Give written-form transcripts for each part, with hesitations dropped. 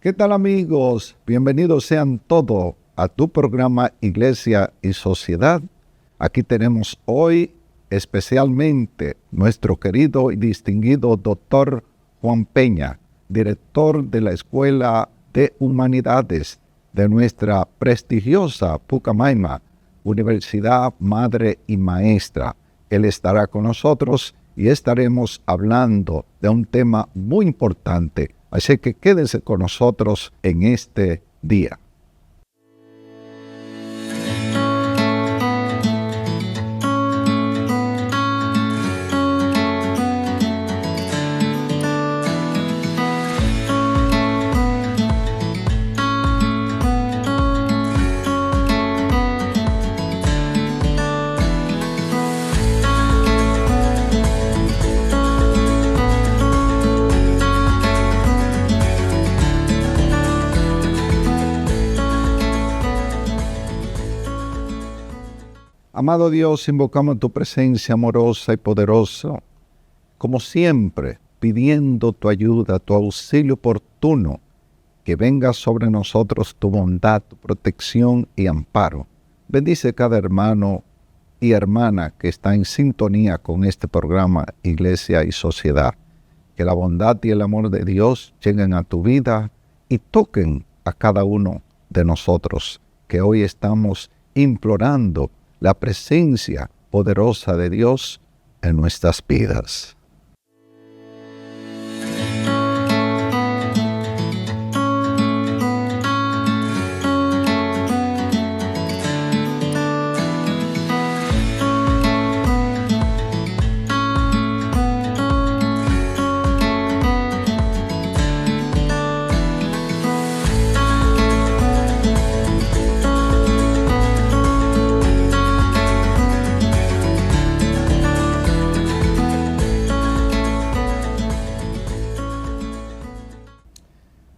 ¿Qué tal, amigos? Bienvenidos sean todos a tu programa Iglesia y Sociedad. Aquí tenemos hoy especialmente nuestro querido y distinguido doctor Juan Peña, director de la Escuela de Humanidades de nuestra prestigiosa Pucamaima, Universidad Madre y Maestra. Él estará con nosotros y estaremos hablando de un tema muy importante. Así que quédense con nosotros en este día. Amado Dios, invocamos tu presencia amorosa y poderosa, como siempre, pidiendo tu ayuda, tu auxilio oportuno, que venga sobre nosotros tu bondad, tu protección y amparo. Bendice cada hermano y hermana que está en sintonía con este programa Iglesia y Sociedad. Que la bondad y el amor de Dios lleguen a tu vida y toquen a cada uno de nosotros, que hoy estamos implorando la presencia poderosa de Dios en nuestras vidas.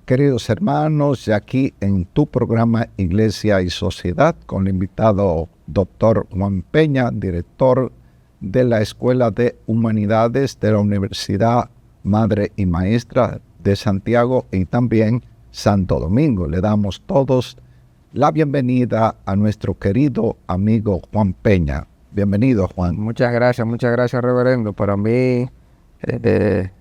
Queridos hermanos, y aquí en tu programa Iglesia y Sociedad, con el invitado doctor Juan Peña, director de la Escuela de Humanidades de la Universidad Madre y Maestra de Santiago y también Santo Domingo. Le damos todos la bienvenida a nuestro querido amigo Juan Peña. Bienvenido, Juan. Muchas gracias, reverendo. Para mí,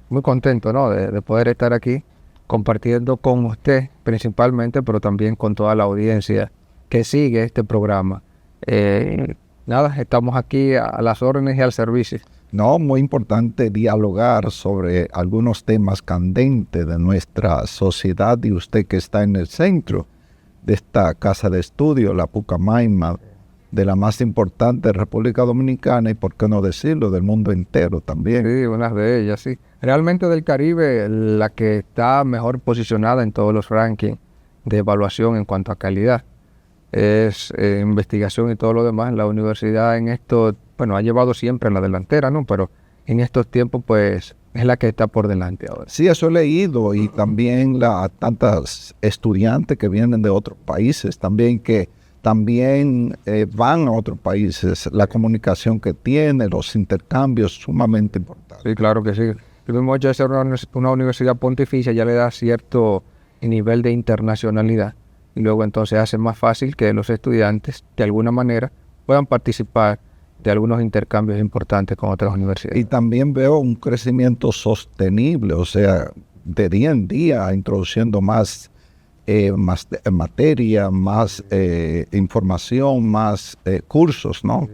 muy contento, ¿no? de poder estar aquí compartiendo con usted principalmente, pero también con toda la audiencia que sigue este programa. Estamos aquí a las órdenes y al servicio. No, muy importante dialogar sobre algunos temas candentes de nuestra sociedad, y usted que está en el centro de esta casa de estudio, la Pucamaima, de la más importante de República Dominicana y, por qué no decirlo, del mundo entero también. Sí, una de ellas, sí. Realmente del Caribe, la que está mejor posicionada en todos los rankings de evaluación en cuanto a calidad. Es investigación y todo lo demás. La universidad en esto, ha llevado siempre en la delantera, ¿no? Pero en estos tiempos, pues, es la que está por delante ahora. Sí, eso he leído, y también tantas estudiantes que vienen de otros países también, que también van a otros países. La comunicación que tiene, los intercambios, sumamente importantes. Sí, claro que sí. El mismo hecho de ser una universidad pontificia ya le da cierto nivel de internacionalidad, y luego entonces hace más fácil que los estudiantes de alguna manera puedan participar de algunos intercambios importantes con otras universidades. Y también veo un crecimiento sostenible, o sea, de día en día, introduciendo más materia, más información, más cursos, ¿no?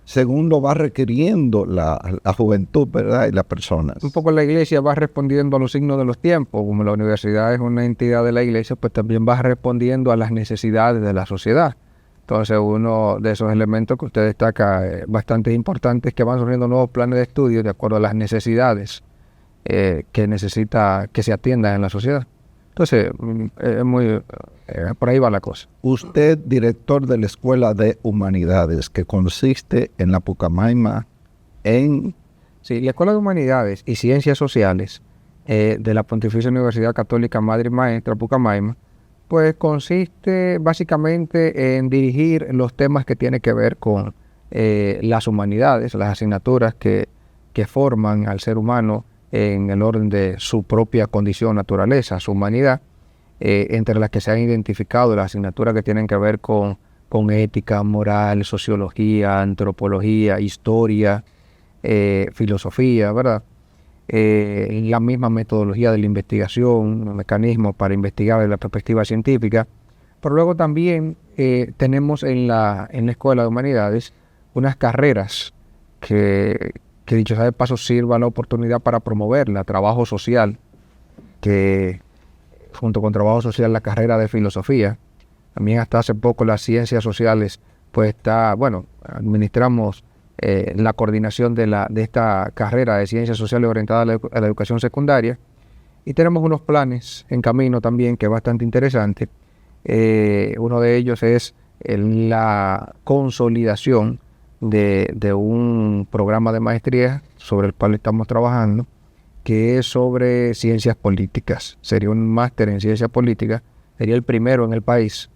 Según lo va requiriendo la juventud, ¿verdad? Y las personas. Un poco la iglesia va respondiendo a los signos de los tiempos. Como la universidad es una entidad de la iglesia, pues también va respondiendo a las necesidades de la sociedad. Entonces, uno de esos elementos que usted destaca bastante importantes, que van surgiendo nuevos planes de estudio de acuerdo a las necesidades que necesita que se atiendan en la sociedad. Entonces, por ahí va la cosa. Usted, director de la Escuela de Humanidades, que consiste en la Pucamaima, Sí, la Escuela de Humanidades y Ciencias Sociales de la Pontificia Universidad Católica Madre y Maestra Pucamaima, pues consiste básicamente en dirigir los temas que tienen que ver con las humanidades, las asignaturas que forman al ser humano en el orden de su propia condición, naturaleza, su humanidad, entre las que se han identificado las asignaturas que tienen que ver con ética, moral, sociología, antropología, historia, filosofía, ¿verdad? La misma metodología de la investigación, mecanismos para investigar desde la perspectiva científica. Pero luego también tenemos en la Escuela de Humanidades unas carreras que dicho sea de paso sirva la oportunidad para promover la trabajo social, que junto con trabajo social la carrera de filosofía. También hasta hace poco las ciencias sociales, pues administramos la coordinación de esta carrera de ciencias sociales orientada a la educación secundaria, y tenemos unos planes en camino también que es bastante interesante. Uno de ellos es la consolidación de un programa de maestría sobre el cual estamos trabajando, que es sobre ciencias políticas. Sería un máster en ciencias políticas, sería el primero en el país.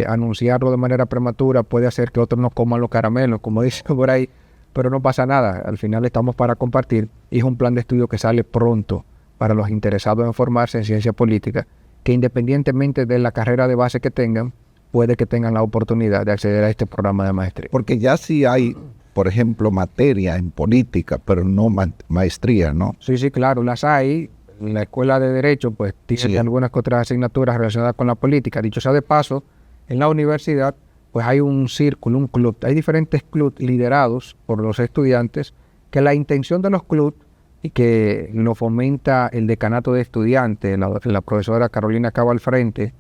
Anunciarlo de manera prematura puede hacer que otros no coman los caramelos, como dicen por ahí, pero no pasa nada. Al final estamos para compartir, y es un plan de estudio que sale pronto para los interesados en formarse en ciencia política, que independientemente de la carrera de base que tengan, puede que tengan la oportunidad de acceder a este programa de maestría. Porque ya sí hay, por ejemplo, materia en política, pero no maestría, ¿no? Sí, claro, las hay. La Escuela de Derecho pues tiene algunas otras asignaturas relacionadas con la política. Dicho sea de paso, en la universidad pues hay un círculo, un club. Hay diferentes clubes liderados por los estudiantes, que la intención de los clubes, y que lo fomenta el decanato de estudiantes, la profesora Carolina Cava al frente,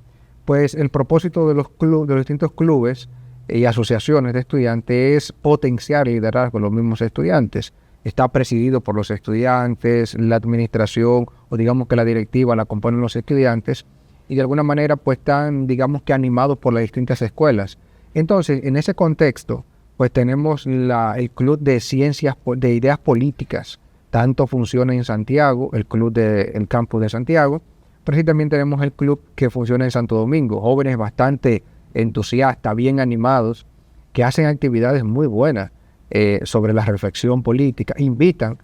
pues el propósito de los distintos clubes y asociaciones de estudiantes es potenciar el liderazgo de los mismos estudiantes. Está presidido por los estudiantes, la administración, o digamos que la directiva la componen los estudiantes, y de alguna manera pues están, digamos que animados por las distintas escuelas. Entonces, en ese contexto, pues tenemos el Club de Ciencias, de Ideas Políticas. Tanto funciona en Santiago, el Club del Campus de Santiago, pero sí también tenemos el club que funciona en Santo Domingo. Jóvenes bastante entusiastas, bien animados, que hacen actividades muy buenas sobre la reflexión política. Invitan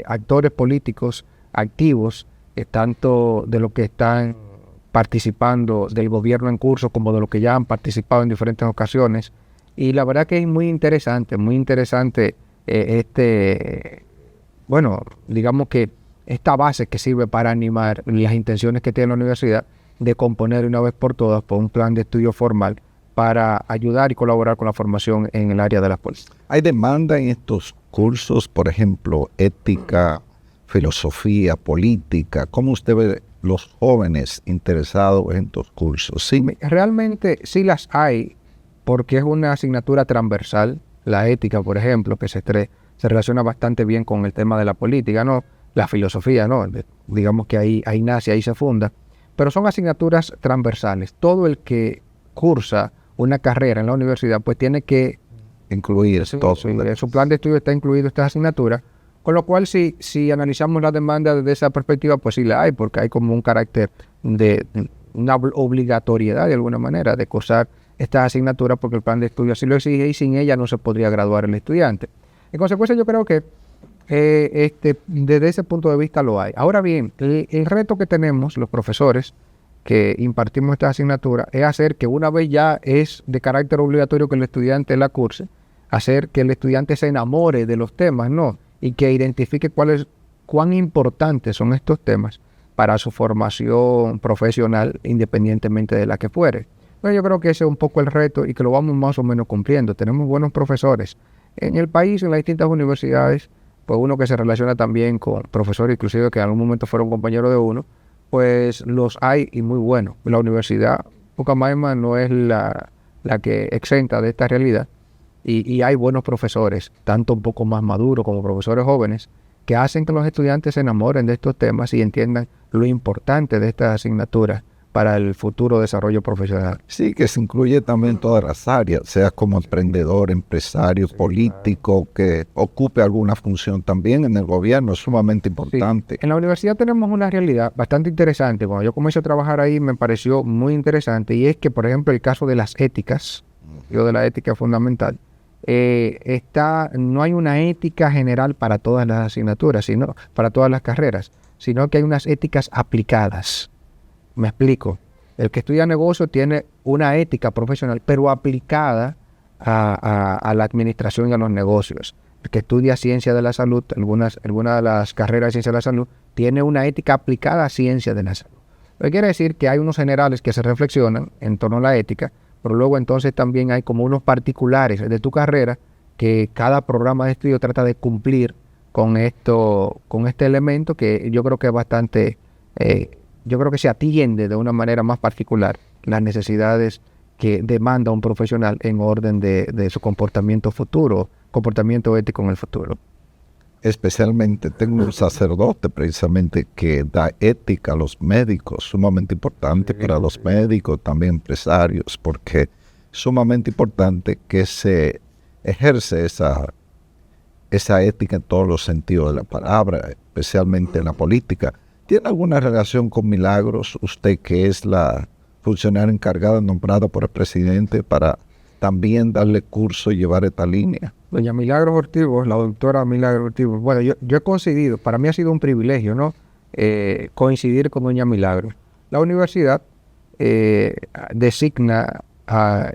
actores políticos activos, tanto de los que están participando del gobierno en curso como de los que ya han participado en diferentes ocasiones. Y la verdad que es muy interesante digamos que esta base que sirve para animar las intenciones que tiene la universidad de componer una vez por todas por un plan de estudio formal para ayudar y colaborar con la formación en el área de las políticas. ¿Hay demanda en estos cursos, por ejemplo, ética, filosofía, política? ¿Cómo usted ve los jóvenes interesados en estos cursos? ¿Sí? Realmente sí las hay, porque es una asignatura transversal. La ética, por ejemplo, que se relaciona bastante bien con el tema de la política, ¿no? La filosofía, ¿no? Digamos que ahí nace, ahí se funda. Pero son asignaturas transversales. Todo el que cursa una carrera en la universidad, pues tiene que incluir todo. En su plan de estudio está incluido esta asignatura, con lo cual si analizamos la demanda desde esa perspectiva, pues sí la hay, porque hay como un carácter de una obligatoriedad de alguna manera de cursar esta asignatura, porque el plan de estudio así lo exige y sin ella no se podría graduar el estudiante. En consecuencia, yo creo que desde ese punto de vista lo hay. Ahora bien, el reto que tenemos los profesores que impartimos esta asignatura es hacer que, una vez ya es de carácter obligatorio que el estudiante la curse, hacer que el estudiante se enamore de los temas, ¿no? Y que identifique cuán importantes son estos temas para su formación profesional, independientemente de la que fuere. Entonces yo creo que ese es un poco el reto y que lo vamos más o menos cumpliendo. Tenemos buenos profesores en el país, en las distintas universidades, pues uno que se relaciona también con profesores inclusive que en algún momento fueron compañeros de uno, pues los hay y muy buenos. La Universidad Pucamaima no es la que exenta de esta realidad, y hay buenos profesores, tanto un poco más maduros como profesores jóvenes, que hacen que los estudiantes se enamoren de estos temas y entiendan lo importante de estas asignaturas para el futuro desarrollo profesional. Sí, que se incluye también todas las áreas, sea como emprendedor, empresario, político, que ocupe alguna función también en el gobierno, es sumamente importante. Sí. En la universidad tenemos una realidad bastante interesante. Cuando yo comencé a trabajar ahí me pareció muy interesante, y es que, por ejemplo, el caso de las éticas, de la ética fundamental, no hay una ética general para todas las asignaturas, sino para todas las carreras, sino que hay unas éticas aplicadas. Me explico. El que estudia negocio tiene una ética profesional, pero aplicada a la administración y a los negocios. El que estudia ciencia de la salud, algunas de las carreras de ciencia de la salud, tiene una ética aplicada a ciencia de la salud. Lo que quiere decir que hay unos generales que se reflexionan en torno a la ética, pero luego entonces también hay como unos particulares de tu carrera que cada programa de estudio trata de cumplir con este elemento que yo creo que es bastante, yo creo que se atiende de una manera más particular las necesidades que demanda un profesional en orden de su comportamiento futuro, comportamiento ético en el futuro. Especialmente tengo un sacerdote precisamente que da ética a los médicos, sumamente importante para los médicos, también empresarios, porque es sumamente importante que se ejerce esa ética en todos los sentidos de la palabra, especialmente en la política. ¿Tiene alguna relación con Milagros, usted que es la funcionaria encargada nombrada por el presidente para también darle curso y llevar esta línea? Doña Milagros Ortigos, la doctora Milagros Ortigos, bueno, yo he coincidido, para mí ha sido un privilegio, ¿no? Coincidir con doña Milagros. La universidad designa a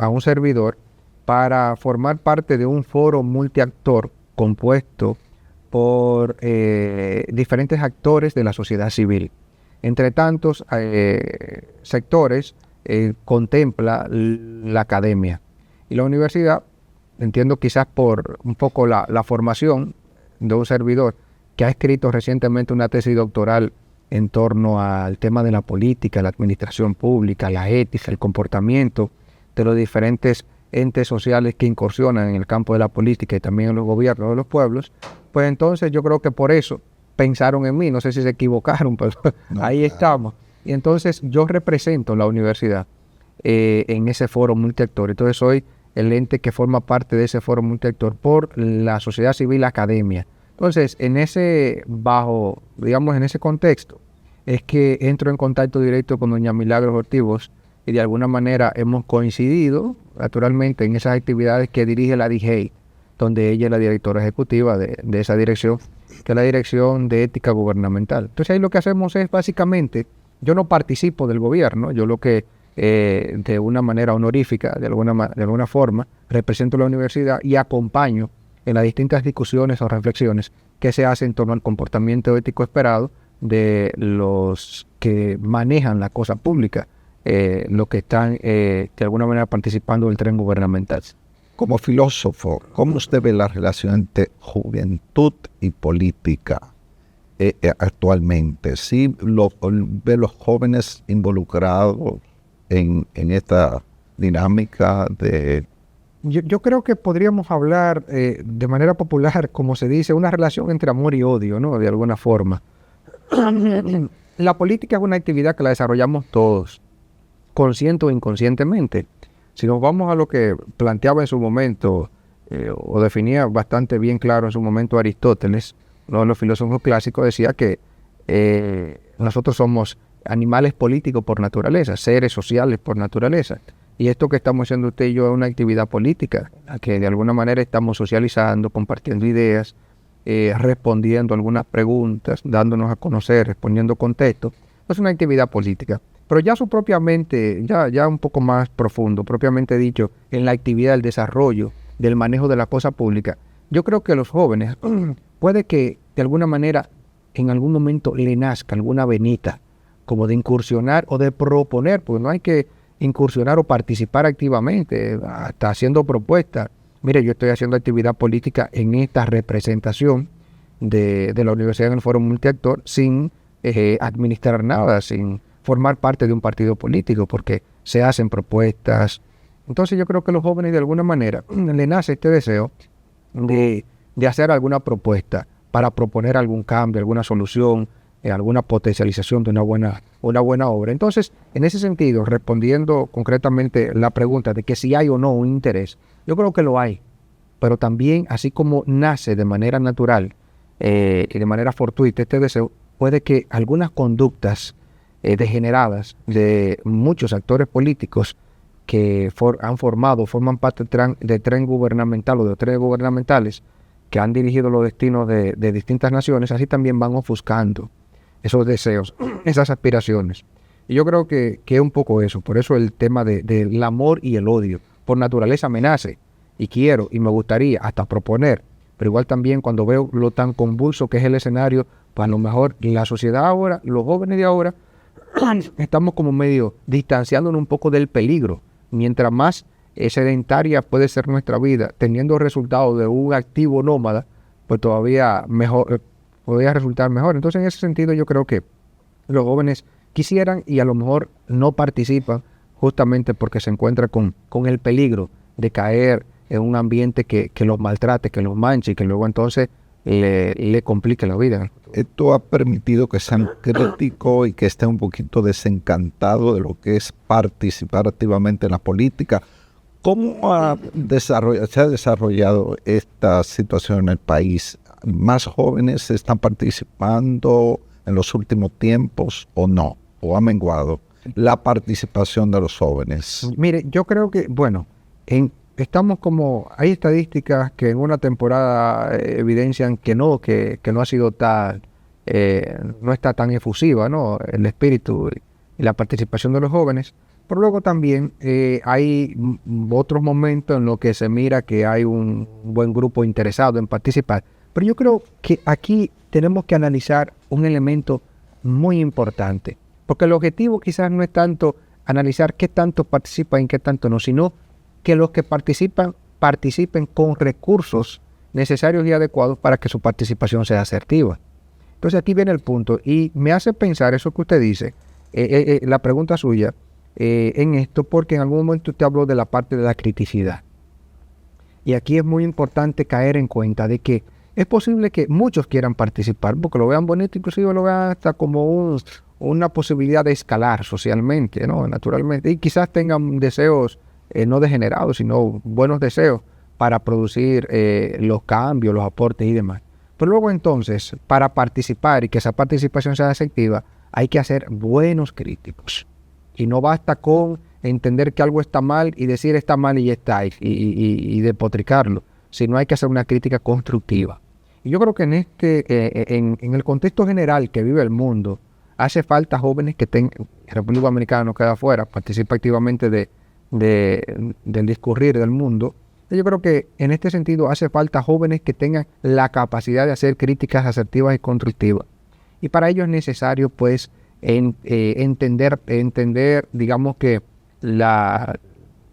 un servidor para formar parte de un foro multiactor compuesto por diferentes actores de la sociedad civil. Entre tantos sectores contempla la academia. Y la universidad, entiendo quizás por un poco la formación de un servidor que ha escrito recientemente una tesis doctoral en torno al tema de la política, la administración pública, la ética, el comportamiento de los diferentes entes sociales que incursionan en el campo de la política y también en los gobiernos de los pueblos, pues entonces yo creo que por eso pensaron en mí, no sé si se equivocaron, pero ahí estamos. Y entonces yo represento la universidad en ese foro multiactor. Entonces soy el ente que forma parte de ese foro multiactor por la sociedad civil academia. Entonces, en ese contexto, es que entro en contacto directo con doña Milagros Ortigos y de alguna manera hemos coincidido, naturalmente, en esas actividades que dirige la DIGEI, donde ella es la directora ejecutiva de esa dirección, que es la Dirección de Ética Gubernamental. Entonces ahí lo que hacemos es básicamente, yo no participo del gobierno, yo lo que de una manera honorífica, de alguna forma, represento la universidad y acompaño en las distintas discusiones o reflexiones que se hacen en torno al comportamiento ético esperado de los que manejan la cosa pública, los que están de alguna manera participando del tren gubernamental. Como filósofo, ¿cómo usted ve la relación entre juventud y política actualmente? ¿Sí ve los jóvenes involucrados en esta dinámica de...? Yo creo que podríamos hablar de manera popular, como se dice, una relación entre amor y odio, ¿no? De alguna forma. La política es una actividad que la desarrollamos todos, consciente o inconscientemente. Si nos vamos a lo que planteaba en su momento, o definía bastante bien claro en su momento Aristóteles, uno de los filósofos clásicos, decía que nosotros somos animales políticos por naturaleza, seres sociales por naturaleza. Y esto que estamos haciendo usted y yo es una actividad política, en la que de alguna manera estamos socializando, compartiendo ideas, respondiendo algunas preguntas, dándonos a conocer, respondiendo contextos. Es una actividad política. Pero ya propiamente, ya un poco más profundo, propiamente dicho, en la actividad del desarrollo, del manejo de la cosa pública, yo creo que los jóvenes, puede que de alguna manera, en algún momento le nazca alguna venita, como de incursionar o de proponer, porque no hay que incursionar o participar activamente, hasta haciendo propuestas. Mire, yo estoy haciendo actividad política en esta representación de la universidad en el foro multiactor sin administrar nada, sin formar parte de un partido político, porque se hacen propuestas. Entonces yo creo que los jóvenes de alguna manera le nace este deseo de hacer alguna propuesta para proponer algún cambio, alguna solución, alguna potencialización de una buena obra. Entonces, en ese sentido, respondiendo concretamente la pregunta de que si hay o no un interés, yo creo que lo hay, pero también, así como nace de manera natural y de manera fortuita este deseo, puede que algunas conductas degeneradas de muchos actores políticos que forman parte de tren gubernamental o de trenes gubernamentales que han dirigido los destinos de distintas naciones, así también van ofuscando esos deseos, esas aspiraciones. Y yo creo que es un poco eso. Por eso el tema del amor y el odio. Por naturaleza me nace y quiero y me gustaría hasta proponer. Pero igual también cuando veo lo tan convulso que es el escenario, pues a lo mejor la sociedad ahora, los jóvenes de ahora, estamos como medio distanciándonos un poco del peligro. Mientras más sedentaria puede ser nuestra vida, teniendo resultados de un activo nómada, pues todavía mejor, podría resultar mejor. Entonces, en ese sentido, yo creo que los jóvenes quisieran y a lo mejor no participan justamente porque se encuentran con el peligro de caer en un ambiente que los maltrate, que los manche y que luego entonces le complique la vida. Esto ha permitido que sean críticos y que estén un poquito desencantados de lo que es participar activamente en la política. ¿Cómo se ha desarrollado esta situación en el país? ¿Más jóvenes están participando en los últimos tiempos o no? ¿O ha menguado la participación de los jóvenes? Mire, yo creo que, bueno, estamos como, hay estadísticas que en una temporada evidencian que no ha sido tan, no está tan efusiva, ¿no? El espíritu y la participación de los jóvenes. Pero luego también hay otros momentos en los que se mira que hay un buen grupo interesado en participar. Pero yo creo que aquí tenemos que analizar un elemento muy importante. Porque el objetivo quizás no es tanto analizar qué tanto participan y qué tanto no, sino que los que participen con recursos necesarios y adecuados para que su participación sea asertiva. Entonces aquí viene el punto y me hace pensar eso que usted dice, la pregunta suya, en esto, porque en algún momento usted habló de la parte de la criticidad. Y aquí es muy importante caer en cuenta de que es posible que muchos quieran participar, porque lo vean bonito, inclusive lo vean hasta como una posibilidad de escalar socialmente, ¿no? Naturalmente. Y quizás tengan deseos no degenerados, sino buenos deseos para producir los cambios, los aportes y demás. Pero luego entonces, para participar y que esa participación sea efectiva, hay que hacer buenos críticos. Y no basta con entender que algo está mal y decir está mal y ya está, y despotricarlo, sino hay que hacer una crítica constructiva. Y yo creo que en el contexto general que vive el mundo, hace falta jóvenes que tengan, República Dominicana no queda afuera, participa activamente del discurrir del mundo. Yo creo que en este sentido hace falta jóvenes que tengan la capacidad de hacer críticas asertivas y constructivas. Y para ello es necesario, pues, entender, digamos que la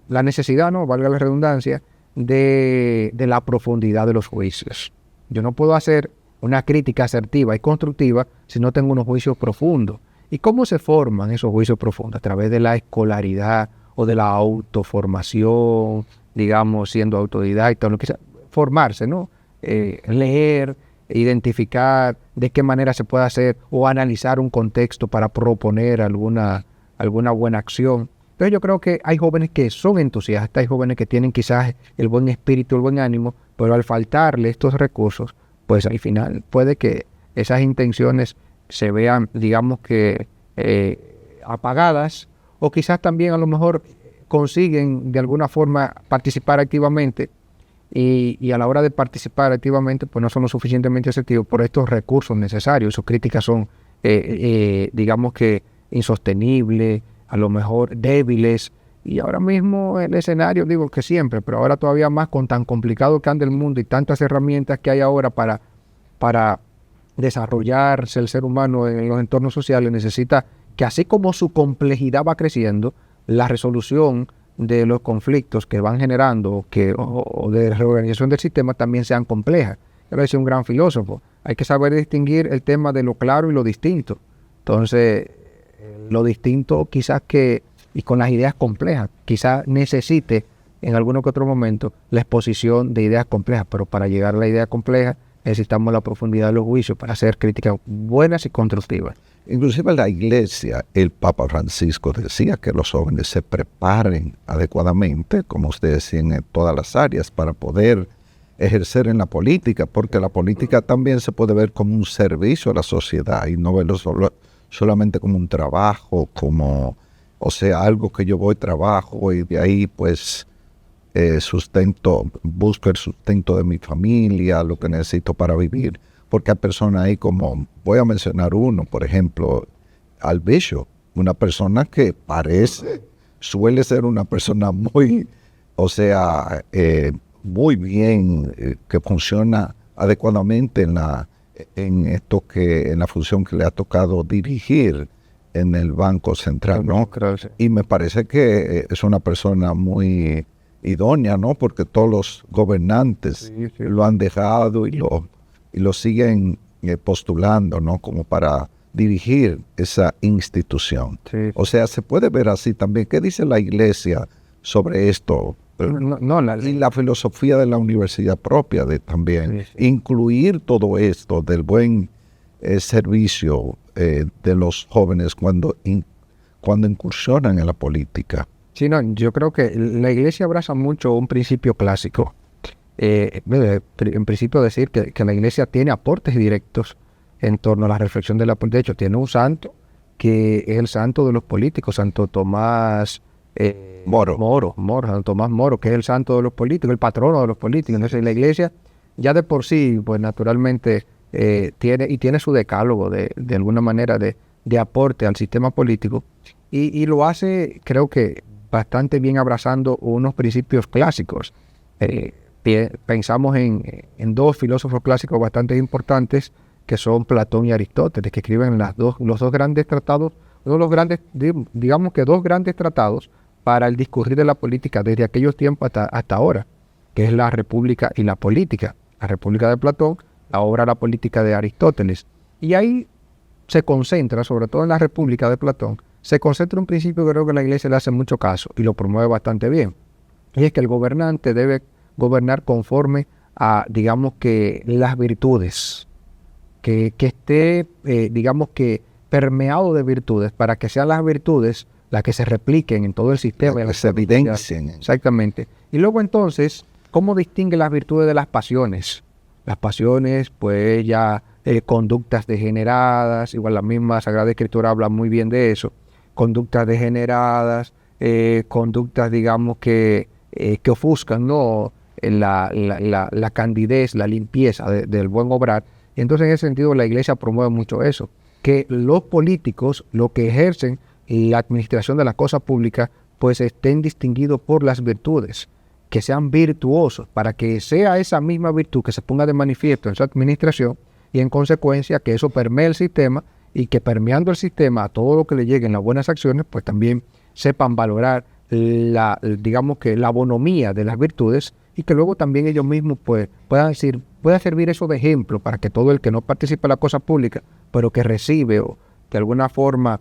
necesidad, ¿no? Valga la redundancia, de la profundidad de los juicios. Yo no puedo hacer una crítica asertiva y constructiva si no tengo unos juicios profundos. ¿Y cómo se forman esos juicios profundos? A través de la escolaridad o de la autoformación, digamos, siendo autodidacta, o lo que sea, formarse, ¿no? Leer, identificar de qué manera se puede hacer o analizar un contexto para proponer alguna buena acción. Entonces yo creo que hay jóvenes que son entusiastas, hay jóvenes que tienen quizás el buen espíritu, el buen ánimo, pero al faltarle estos recursos, pues al final puede que esas intenciones se vean, digamos que apagadas, o quizás también a lo mejor consiguen de alguna forma participar activamente y a la hora de participar activamente pues no son lo suficientemente asertivos por estos recursos necesarios. Sus críticas son digamos que insostenibles, a lo mejor débiles, y ahora mismo el escenario, digo que siempre, pero ahora todavía más con tan complicado que anda el mundo y tantas herramientas que hay ahora para desarrollarse el ser humano en los entornos sociales, necesita que así como su complejidad va creciendo, la resolución de los conflictos que van generando o de reorganización del sistema también sean complejas. Yo lo decía un gran filósofo, hay que saber distinguir el tema de lo claro y lo distinto. Entonces, lo distinto quizás y con las ideas complejas, quizás necesite en alguno que otro momento la exposición de ideas complejas, pero para llegar a la idea compleja necesitamos la profundidad de los juicios para hacer críticas buenas y constructivas. Inclusive la Iglesia, el Papa Francisco decía que los jóvenes se preparen adecuadamente, como usted decía, en todas las áreas para poder ejercer en la política, porque la política también se puede ver como un servicio a la sociedad y no verlo solamente como un trabajo, como o sea, algo que yo voy, trabajo y de ahí pues busco el sustento de mi familia, lo que necesito para vivir. Porque hay personas ahí como, voy a mencionar uno, por ejemplo, al Bishop, una persona que suele ser una persona muy, o sea, muy bien, que funciona adecuadamente en la función que le ha tocado dirigir en el Banco Central, ¿no? Creo que sí. Y me parece que es una persona muy idónea, ¿no? Porque todos los gobernantes Sí. lo han dejado y lo siguen postulando, ¿no? Como para dirigir esa institución. Sí. O sea, se puede ver así también. ¿Qué dice la Iglesia sobre esto? Y la filosofía de la universidad propia también. Sí. Incluir todo esto del buen servicio de los jóvenes cuando incursionan en la política. Sí, no, yo creo que la Iglesia abraza mucho un principio clásico. En principio decir que la Iglesia tiene aportes directos en torno a la reflexión de la política. De hecho, tiene un santo que es el santo de los políticos, Santo Tomás Santo Tomás Moro, que es el santo de los políticos, el patrono de los políticos. Entonces la Iglesia ya de por sí, pues naturalmente tiene su decálogo de alguna manera de aporte al sistema político y lo hace, creo que bastante bien, abrazando unos principios clásicos. Pensamos en dos filósofos clásicos bastante importantes, que son Platón y Aristóteles, que escriben los dos grandes tratados, digamos que dos grandes tratados para el discurrir de la política desde aquellos tiempos hasta ahora, que es la República y la Política. La República de Platón, la obra La Política de Aristóteles. Y ahí se concentra, sobre todo en la República de Platón, se concentra un principio que creo que la Iglesia le hace mucho caso y lo promueve bastante bien. Y es que el gobernante debe gobernar conforme a, digamos que, las virtudes, que esté, digamos que, permeado de virtudes, para que sean las virtudes las que se repliquen en todo el sistema. Que se evidencien. Exactamente. Y luego entonces, ¿cómo distingue las virtudes de las pasiones? Las pasiones, pues ya conductas degeneradas, igual la misma Sagrada Escritura habla muy bien de eso, conductas degeneradas, conductas, digamos, que ofuscan, ¿no?, la candidez, la limpieza del buen obrar. Y entonces en ese sentido la Iglesia promueve mucho eso, que los políticos, lo que ejercen la administración de las cosas públicas, pues estén distinguidos por las virtudes, que sean virtuosos, para que sea esa misma virtud que se ponga de manifiesto en su administración y en consecuencia que eso permee el sistema y que permeando el sistema a todo lo que le lleguen las buenas acciones, pues también sepan valorar digamos que la bonomía de las virtudes y que luego también ellos mismos pues pueda servir eso de ejemplo para que todo el que no participa en la cosa pública, pero que recibe o de alguna forma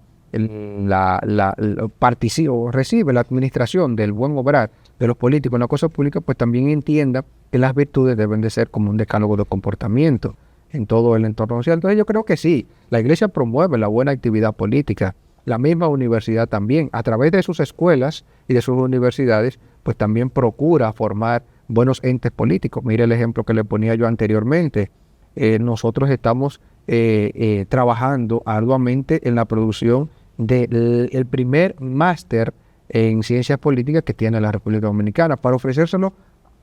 participa o recibe la administración del buen obrar de los políticos en la cosa pública, pues también entienda que las virtudes deben de ser como un decálogo de comportamiento en todo el entorno social. Entonces yo creo que sí, la Iglesia promueve la buena actividad política, la misma universidad también, a través de sus escuelas y de sus universidades, pues también procura formar buenos entes políticos. Mire el ejemplo que le ponía yo anteriormente. Nosotros estamos trabajando arduamente en la producción del primer máster en ciencias políticas que tiene la República Dominicana, para ofrecérselo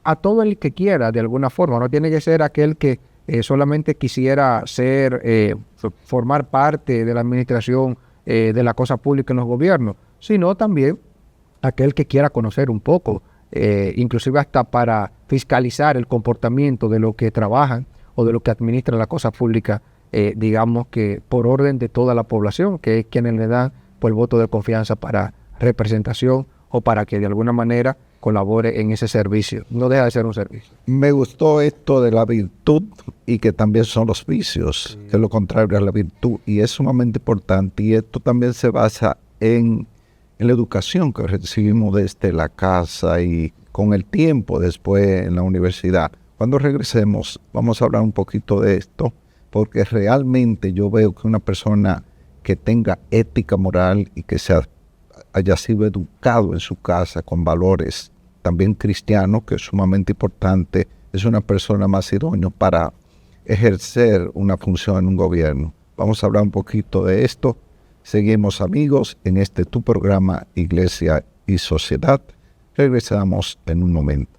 a todo el que quiera de alguna forma. No tiene que ser aquel que solamente quisiera formar parte de la administración de la cosa pública en los gobiernos, sino también aquel que quiera conocer un poco, inclusive hasta para fiscalizar el comportamiento de los que trabajan o de los que administran la cosa pública, digamos que por orden de toda la población, que es quienes le dan pues, el voto de confianza para representación o para que de alguna manera colabore en ese servicio. No deja de ser un servicio. Me gustó esto de la virtud y que también son los vicios, que es lo contrario a la virtud, y es sumamente importante, y esto también se basa en la educación que recibimos desde la casa y con el tiempo después en la universidad. Cuando regresemos vamos a hablar un poquito de esto, porque realmente yo veo que una persona que tenga ética moral y que haya sido educado en su casa con valores también cristianos, que es sumamente importante, es una persona más idónea para ejercer una función en un gobierno. Vamos a hablar un poquito de esto. Seguimos, amigos, en este tu programa Iglesia y Sociedad. Regresamos en un momento.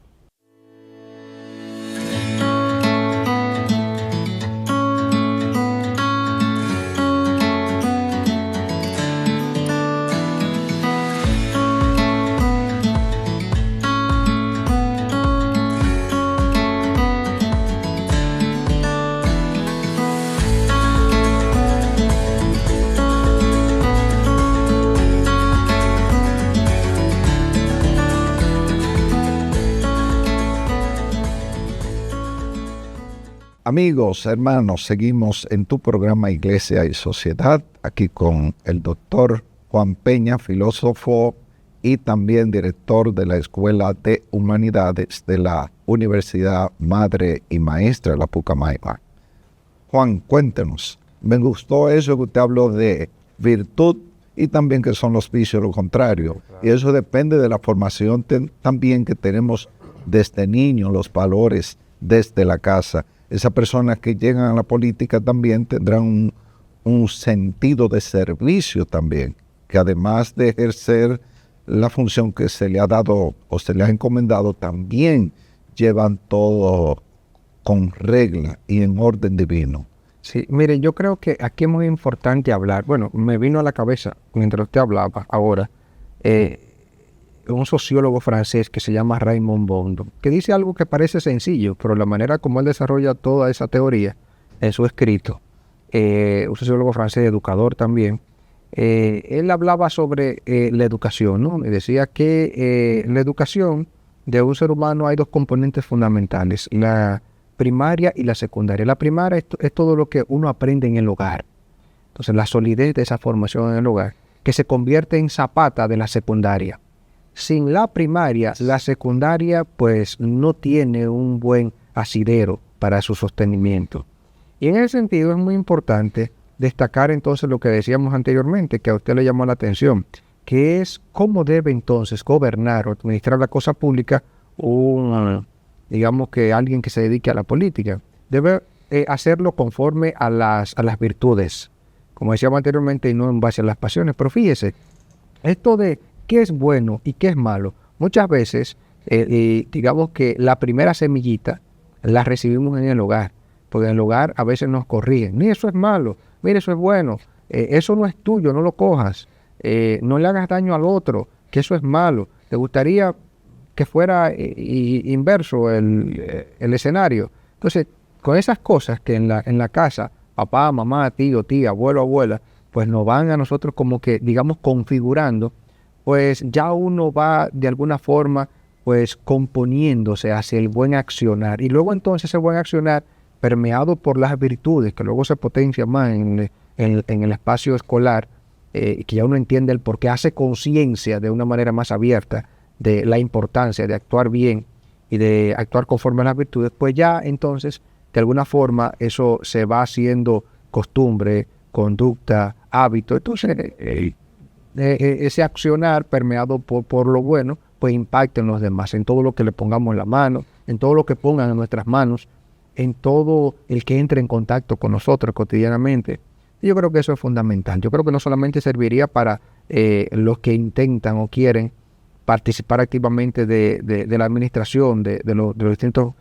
Amigos, hermanos, seguimos en tu programa Iglesia y Sociedad, aquí con el doctor Juan Peña, filósofo y también director de la Escuela de Humanidades de la Universidad Madre y Maestra de la Pucamaima. Juan, cuéntenos, me gustó eso que usted habló de virtud y también que son los vicios, lo contrario. Y eso depende de la formación también que tenemos desde niños, los valores desde la casa. Esas personas que llegan a la política también tendrán un sentido de servicio también, que además de ejercer la función que se le ha dado o se le ha encomendado, también llevan todo con regla y en orden divino. Sí, mire, yo creo que aquí es muy importante hablar. Bueno, me vino a la cabeza mientras usted hablaba ahora, un sociólogo francés que se llama Raymond Bondo, que dice algo que parece sencillo, pero la manera como él desarrolla toda esa teoría en su escrito, un sociólogo francés, educador también, él hablaba sobre la educación, ¿no? Y decía que la educación de un ser humano hay dos componentes fundamentales, la primaria y la secundaria. La primaria es todo lo que uno aprende en el hogar. Entonces, la solidez de esa formación en el hogar, que se convierte en zapata de la secundaria. Sin la primaria, la secundaria pues no tiene un buen asidero para su sostenimiento. Y en ese sentido es muy importante destacar entonces lo que decíamos anteriormente, que a usted le llamó la atención, que es cómo debe entonces gobernar o administrar la cosa pública digamos que alguien que se dedique a la política. Debe hacerlo conforme a las virtudes, como decíamos anteriormente, y no en base a las pasiones. Pero fíjese, esto de qué es bueno y qué es malo, muchas veces, digamos que la primera semillita la recibimos en el hogar, porque en el hogar a veces nos corrigen. Mira, eso es malo, mira, eso es bueno, eso no es tuyo, no lo cojas, no le hagas daño al otro, que eso es malo. ¿Te gustaría que fuera inverso el escenario? Entonces, con esas cosas que en la casa, papá, mamá, tío, tía, abuelo, abuela, pues nos van a nosotros como que, digamos, configurando, pues ya uno va de alguna forma pues componiéndose hacia el buen accionar. Y luego entonces ese buen accionar permeado por las virtudes, que luego se potencia más en el espacio escolar, que ya uno entiende el por qué, hace conciencia de una manera más abierta de la importancia de actuar bien y de actuar conforme a las virtudes, pues ya entonces de alguna forma eso se va haciendo costumbre, conducta, hábito. Entonces ese accionar permeado por lo bueno, pues impacta en los demás, en todo lo que le pongamos en la mano, en todo lo que pongan en nuestras manos, en todo el que entre en contacto con nosotros cotidianamente. Y yo creo que eso es fundamental. Yo creo que no solamente serviría para los que intentan o quieren participar activamente de la administración, de los distintos,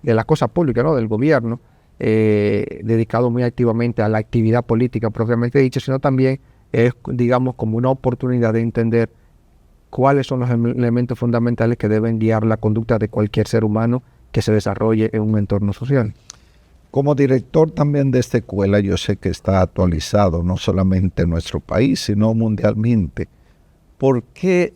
de la cosa pública, ¿no? Del gobierno, dedicado muy activamente a la actividad política propiamente dicha, sino también es, digamos, como una oportunidad de entender cuáles son los elementos fundamentales que deben guiar la conducta de cualquier ser humano que se desarrolle en un entorno social. Como director también de esta escuela, yo sé que está actualizado no solamente en nuestro país, sino mundialmente. ¿Por qué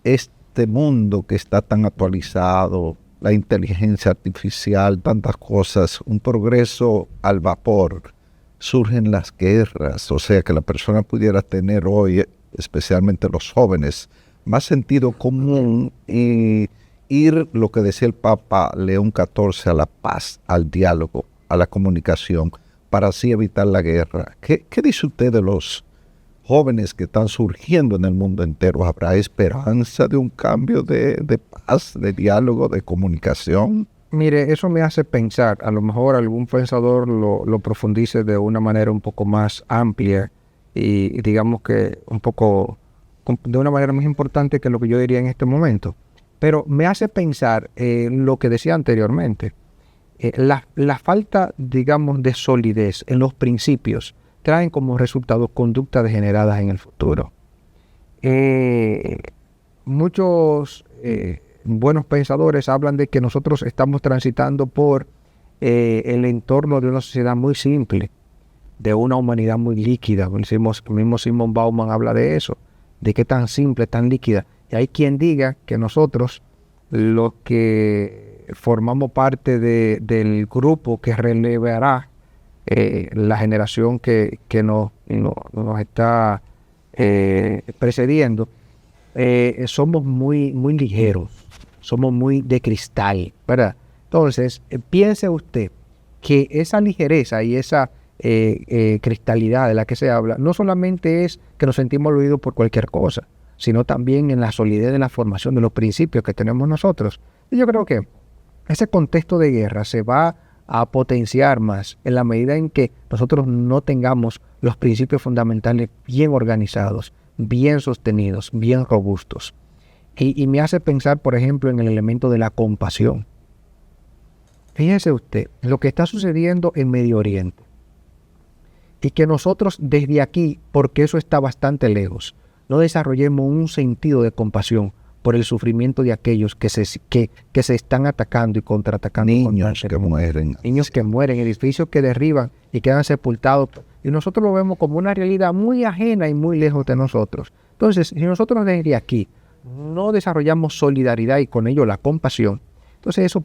este mundo que está tan actualizado, la inteligencia artificial, tantas cosas, un progreso al vapor, surgen las guerras? O sea, que la persona pudiera tener hoy, especialmente los jóvenes, más sentido común y ir, lo que decía el Papa León XIV, a la paz, al diálogo, a la comunicación, para así evitar la guerra. ¿Qué dice usted de los jóvenes que están surgiendo en el mundo entero? ¿Habrá esperanza de un cambio de paz, de diálogo, de comunicación? Mire, eso me hace pensar, a lo mejor algún pensador lo profundice de una manera un poco más amplia y digamos que un poco de una manera más importante que lo que yo diría en este momento. Pero me hace pensar lo que decía anteriormente. La falta, digamos, de solidez en los principios traen como resultado conductas degeneradas en el futuro. Muchos buenos pensadores hablan de que nosotros estamos transitando por el entorno de una sociedad muy simple, de una humanidad muy líquida. El mismo Simon Bauman habla de eso, de qué tan simple, tan líquida. Y hay quien diga que nosotros, los que formamos parte del grupo que relevará la generación que nos está precediendo, somos muy ligeros, somos muy de cristal, ¿verdad? Entonces, piense usted que esa ligereza y esa cristalidad de la que se habla, no solamente es que nos sentimos aludidos por cualquier cosa, sino también en la solidez de la formación de los principios que tenemos nosotros. Y yo creo que ese contexto de guerra se va a potenciar más en la medida en que nosotros no tengamos los principios fundamentales bien organizados, bien sostenidos, bien robustos. Y me hace pensar, por ejemplo, en el elemento de la compasión. Fíjese usted, lo que está sucediendo en Medio Oriente. Y que nosotros desde aquí, porque eso está bastante lejos, no desarrollemos un sentido de compasión por el sufrimiento de aquellos que se están atacando y contraatacando. Niños que mueren. Niños que mueren, edificios que derriban y quedan sepultados. Y nosotros lo vemos como una realidad muy ajena y muy lejos de nosotros. Entonces, si nosotros desde aquí no desarrollamos solidaridad y con ello la compasión, entonces eso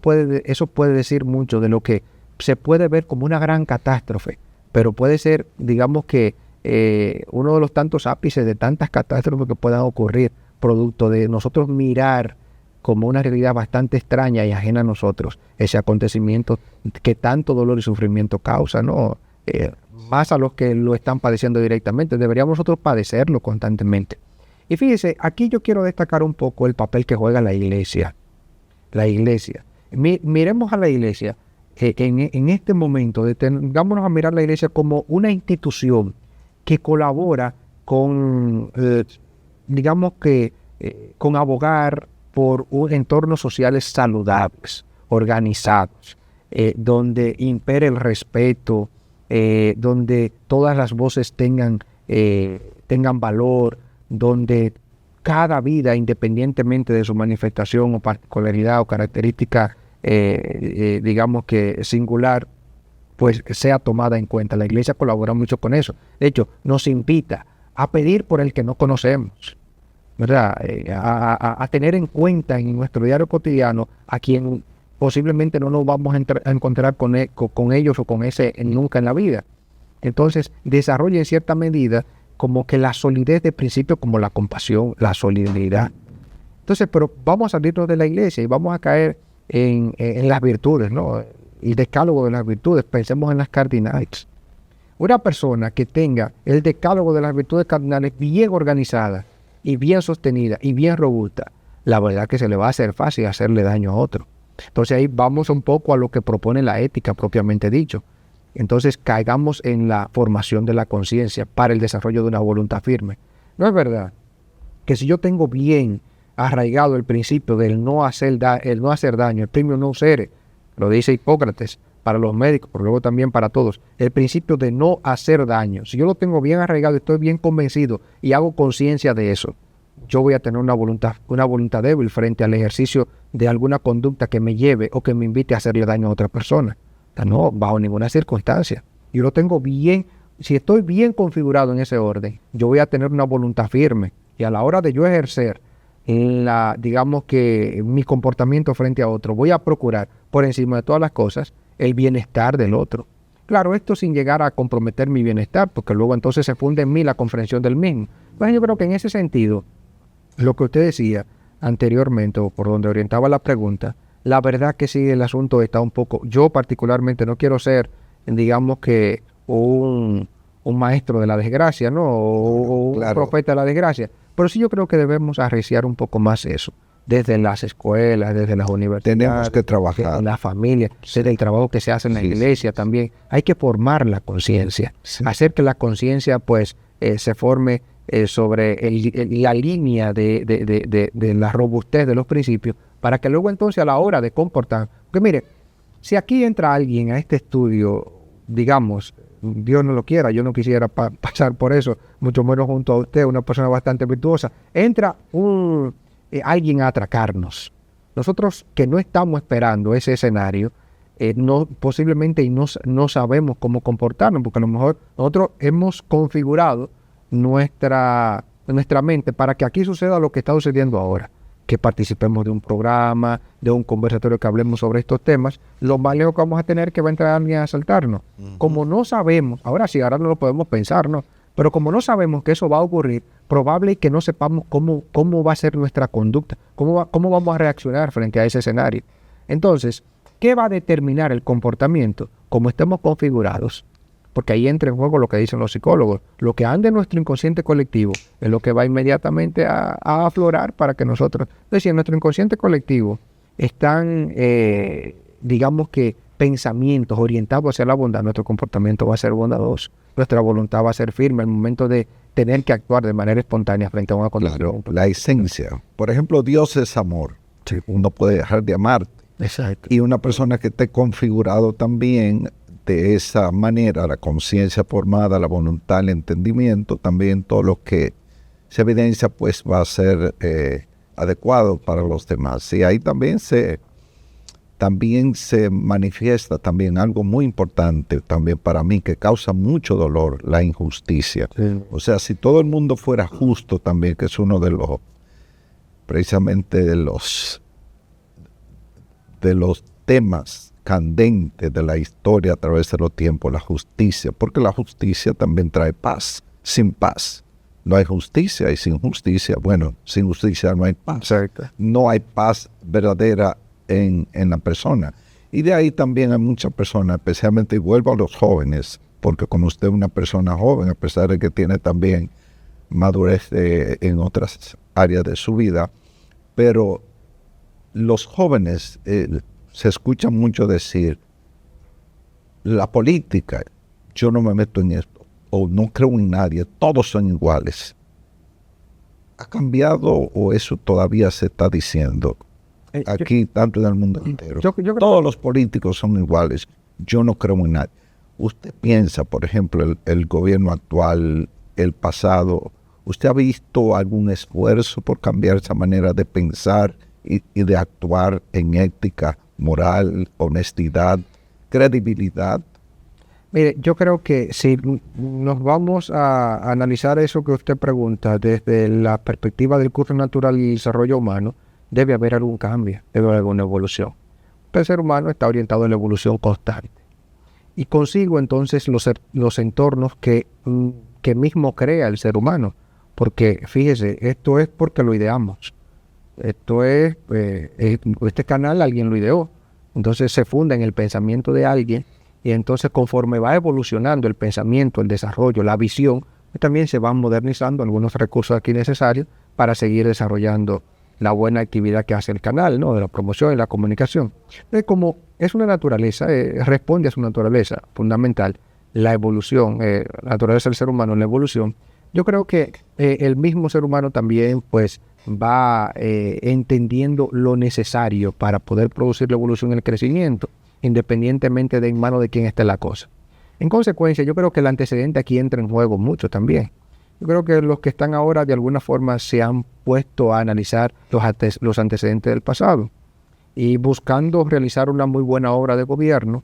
puede decir mucho de lo que se puede ver como una gran catástrofe, pero puede ser, digamos que, uno de los tantos ápices de tantas catástrofes que puedan ocurrir, producto de nosotros mirar como una realidad bastante extraña y ajena a nosotros ese acontecimiento que tanto dolor y sufrimiento causa, ¿no? Más a los que lo están padeciendo directamente. Deberíamos nosotros padecerlo constantemente. Y fíjese, aquí yo quiero destacar un poco el papel que juega la iglesia. La iglesia. Miremos a la iglesia en este momento, detengámonos a mirar la iglesia como una institución que colabora con, digamos que, con abogar por entornos sociales saludables, organizados, donde impere el respeto, donde todas las voces tengan valor, donde cada vida, independientemente de su manifestación o particularidad o característica, digamos que singular, pues sea tomada en cuenta. La iglesia colabora mucho con eso. De hecho, nos invita a pedir por el que no conocemos, ¿verdad? A tener en cuenta en nuestro diario cotidiano a quien posiblemente no nos vamos a encontrar con ellos o con ese nunca en la vida. Entonces, desarrolla en cierta medida como que la solidez de principio, como la compasión, la solidaridad. Entonces, pero vamos a salirnos de la iglesia y vamos a caer en las virtudes, ¿no? El decálogo de las virtudes. Pensemos en las cardinales. Una persona que tenga el decálogo de las virtudes cardinales bien organizada y bien sostenida y bien robusta, la verdad que se le va a hacer fácil hacerle daño a otro. Entonces ahí vamos un poco a lo que propone la ética propiamente dicho. Entonces caigamos en la formación de la conciencia para el desarrollo de una voluntad firme. ¿No es verdad que si yo tengo bien arraigado el principio del no hacer daño, el primum non usere, lo dice Hipócrates para los médicos, pero luego también para todos, el principio de no hacer daño, si yo lo tengo bien arraigado, estoy bien convencido y hago conciencia de eso, yo voy a tener una voluntad débil frente al ejercicio de alguna conducta que me lleve o que me invite a hacerle daño a otra persona. No, bajo ninguna circunstancia. Yo lo tengo bien, si estoy bien configurado en ese orden, yo voy a tener una voluntad firme y a la hora de yo ejercer digamos que mi comportamiento frente a otro, voy a procurar por encima de todas las cosas el bienestar del otro. Claro, esto sin llegar a comprometer mi bienestar, porque luego entonces se funde en mí la comprensión del mismo. Pues yo creo que en ese sentido, lo que usted decía anteriormente, o por donde orientaba la pregunta, la verdad que sí, el asunto está un poco... Yo particularmente no quiero ser, digamos que, un maestro de la desgracia, ¿no? O un profeta de la desgracia. Pero sí yo creo que debemos arreciar un poco más eso. Desde las escuelas, desde las universidades. Tenemos que trabajar. En la familia, desde el trabajo que se hace en la iglesia también. Hay que formar la conciencia. Sí. Hacer que la conciencia, pues, se forme sobre la línea de la robustez de los principios, para que luego entonces a la hora de comportar, porque mire, si aquí entra alguien a este estudio, digamos, Dios no lo quiera, yo no quisiera pasar por eso, mucho menos junto a usted, una persona bastante virtuosa, entra alguien a atracarnos. Nosotros que no estamos esperando ese escenario, posiblemente no sabemos cómo comportarnos, porque a lo mejor nosotros hemos configurado nuestra mente para que aquí suceda lo que está sucediendo ahora, que participemos de un programa, de un conversatorio que hablemos sobre estos temas. Lo más lejos que vamos a tener que va a entrar alguien a asaltarnos. Como no sabemos, ahora sí, ahora no lo podemos pensar, ¿no? Pero como no sabemos que eso va a ocurrir, probable que no sepamos cómo va a ser nuestra conducta, cómo vamos a reaccionar frente a ese escenario. Entonces, ¿qué va a determinar el comportamiento? Como estemos configurados, porque ahí entra en juego lo que dicen los psicólogos. Lo que anda en nuestro inconsciente colectivo es lo que va inmediatamente a aflorar para que nosotros... Es decir, en nuestro inconsciente colectivo están, digamos que, pensamientos orientados hacia la bondad. Nuestro comportamiento va a ser bondadoso. Nuestra voluntad va a ser firme al momento de tener que actuar de manera espontánea frente a una condición. Claro, la esencia. Por ejemplo, Dios es amor. Sí. Uno puede dejar de amarte. Exacto. Y una persona que esté configurado también de esa manera, la conciencia formada, la voluntad, el entendimiento, también todo lo que se evidencia pues va a ser adecuado para los demás. Y ahí también se manifiesta también algo muy importante también para mí, que causa mucho dolor, la injusticia. Sí. O sea, si todo el mundo fuera justo también, que es uno de los, precisamente de los temas candentes de la historia a través de los tiempos, la justicia, porque la justicia también trae paz. Sin paz no hay justicia, y sin justicia, bueno, sin justicia no hay paz. Exacto. No hay paz verdadera en la persona. Y de ahí también hay muchas personas, especialmente, y vuelvo a los jóvenes, porque como usted es una persona joven, a pesar de que tiene también madurez en otras áreas de su vida, pero los jóvenes se escucha mucho decir, la política, yo no me meto en esto, o no creo en nadie, todos son iguales. ¿Ha cambiado o eso todavía se está diciendo? Aquí, tanto en el mundo entero. Todos los políticos son iguales. Yo no creo en nadie. ¿Usted piensa, por ejemplo, el gobierno actual, el pasado, usted ha visto algún esfuerzo por cambiar esa manera de pensar y de actuar en ética, moral, honestidad, credibilidad? Mire, yo creo que si nos vamos a analizar eso que usted pregunta desde la perspectiva del curso natural y desarrollo humano, debe haber algún cambio, debe haber alguna evolución. El ser humano está orientado a la evolución constante. Y consigo entonces los entornos que mismo crea el ser humano. Porque fíjese, esto es porque lo ideamos. Esto es, este canal alguien lo ideó. Entonces se funda en el pensamiento de alguien, y entonces conforme va evolucionando el pensamiento, el desarrollo, la visión, también se van modernizando algunos recursos aquí necesarios para seguir desarrollando la buena actividad que hace el canal, ¿no? De la promoción y la comunicación. Entonces, como es una naturaleza, responde a su naturaleza fundamental, la evolución, la naturaleza del ser humano en la evolución, yo creo que el mismo ser humano también pues va entendiendo lo necesario para poder producir la evolución y el crecimiento, independientemente de en manos de quién esté la cosa. En consecuencia, yo creo que el antecedente aquí entra en juego mucho también. Yo creo que los que están ahora de alguna forma se han puesto a analizar los antecedentes del pasado y buscando realizar una muy buena obra de gobierno,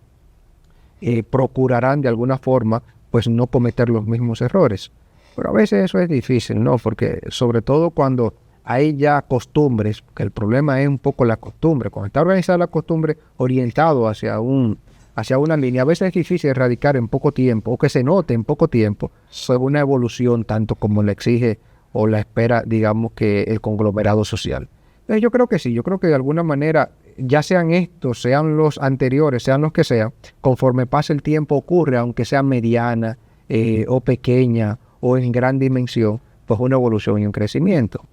procurarán de alguna forma pues no cometer los mismos errores. Pero a veces eso es difícil, ¿no? Porque sobre todo cuando hay ya costumbres, que el problema es un poco la costumbre. Cuando está organizada la costumbre orientado hacia una línea, a veces es difícil erradicar en poco tiempo, o que se note en poco tiempo, sobre una evolución tanto como la exige o la espera, digamos, que el conglomerado social. Entonces yo creo que sí, yo creo que de alguna manera, ya sean estos, sean los anteriores, sean los que sean, conforme pase el tiempo ocurre, aunque sea mediana o pequeña o en gran dimensión, pues una evolución y un crecimiento.